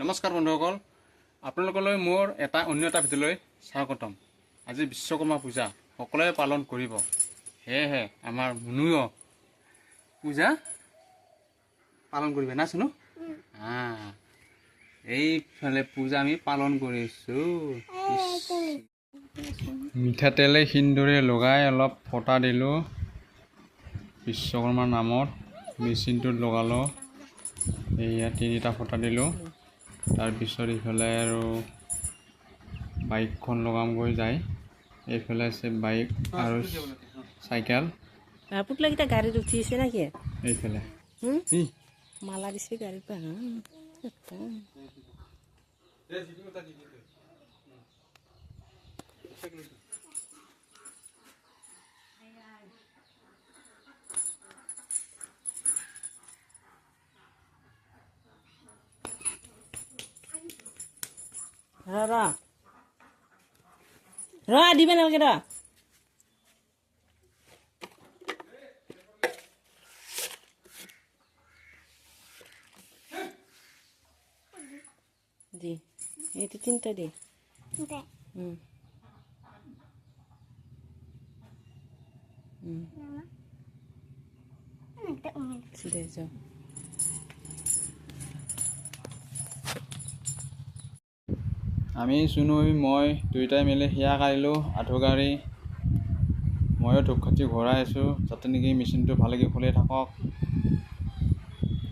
নমস্কাৰ বন্ধুসকল, আপোনালোকলৈ মোৰ অন্য এটা ভিডিঅ'লৈ স্বাগতম। আজি বিশ্বকৰ্মা পূজা সকলোৱে পালন কৰিব, সেয়েহে আমাৰ মুনুও পূজা পালন কৰিবে না শুনো। এইফালে পূজা আমি পালন কৰিছোঁ। মিঠাতেলে সিন্দুৰে লগাই অলপ ফটা দিলোঁ বিশ্বকৰ্মাৰ নামত। মেচিনটোত লগালোঁ, এয়া 3টা ফটা দিলোঁ। তাৰপিছত এইফালে আৰু বাইকখন লগামগৈ যায়। এইফালে আছে বাইক আৰু চাইকেল। পুতলাকেইটা গাড়ীত উঠিছে নাকি? এইফালে মালা দিছে গাড়ীৰ পৰা। ৰ দিবে নালাগে ৰ। দি এইটো 3টা দি দে যাও। আমি চুনুই মই দুয়োটাই মিলি সেয়া কাঢ়িলোঁ আঁঠু গাড়ী। ময়ো ধূপকাঠি ভৰাই আছোঁ যাতে নেকি মেচিনটো ভালকৈ খুলি থাকক,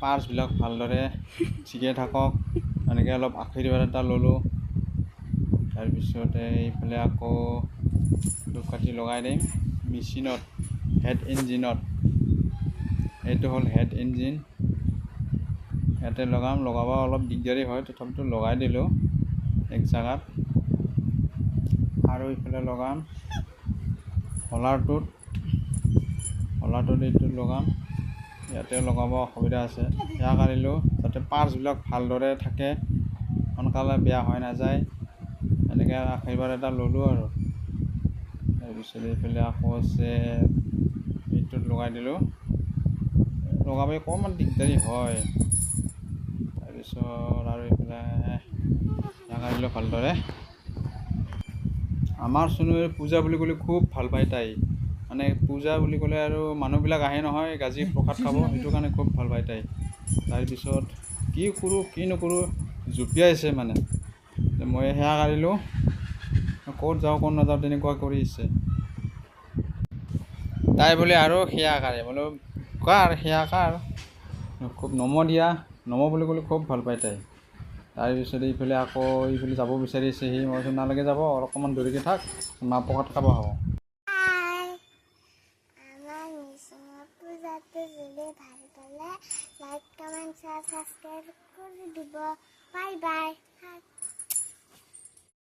পাৰ্চবিলাক ভালদৰে ঠিকে থাকক। এনেকৈ অলপ আশীৰ্বাদ এটা ল'লোঁ। তাৰপিছতে এইফালে আকৌ ধূপকাঠি লগাই দিম মেচিনত, হেড ইঞ্জিনত। এইটো হ'ল হেড ইঞ্জিন, ইয়াতে লগাব অলপ দিগদাৰী হয়, তথাপিতো লগাই দিলোঁ এক জেগাত। আৰু এইফালে লগাম হলাৰটোত এইটো লগাম। ইয়াতে লগাব অসুবিধা আছে। সেয়া কাঢ়িলোঁ যাতে পাৰ্চবিলাক ভালদৰে থাকে, সোনকালে বেয়া হৈ নাযায়। এনেকৈ আশীৰ্বাদ এটা ল'লোঁ আৰু। তাৰপিছত এইফালে আকৌ আছে এইটোত লগাই দিলোঁ। লগাব অকণমান দিগদাৰী হয়। তাৰপিছত আৰু এইফালে লগাই দিলোঁ ভালদৰে। আমাৰ চুনুৱে পূজা বুলি ক'লে খুব ভাল পায় তাই। মানে পূজা বুলি ক'লে আৰু মানুহবিলাক আহে নহয় গাজি প্ৰসাদ খাব, সেইটো কাৰণে খুব ভাল পায় তাই। তাৰপিছত কি কৰোঁ কি নকৰোঁ জুপিয়াইছে মানে। মই সেয়া কাঢ়িলোঁ, ক'ত যাওঁ ক'ত নাযাওঁ তেনেকুৱা কৰিছে। তাই বোলে আৰু সেয়া কাঢ়ে, বোলো কাৰ সেয়া কাৰ, খুব নম বুলি ক'লে খুব ভাল পায় তাই। তাৰপিছত এইফালে আকৌ এইফালে যাব বিচাৰিছে সি। মই কৈছোঁ নালাগে যাব, অকণমান দেৰিকৈ থাক, মাহ প্ৰসাদ খাব হ'ব। পূজাটো যদি ভাল পালে লাইক কমেণ্ট শ্বেয়াৰ ছাবস্ক্ৰাইব কৰি দিব। Bye bye.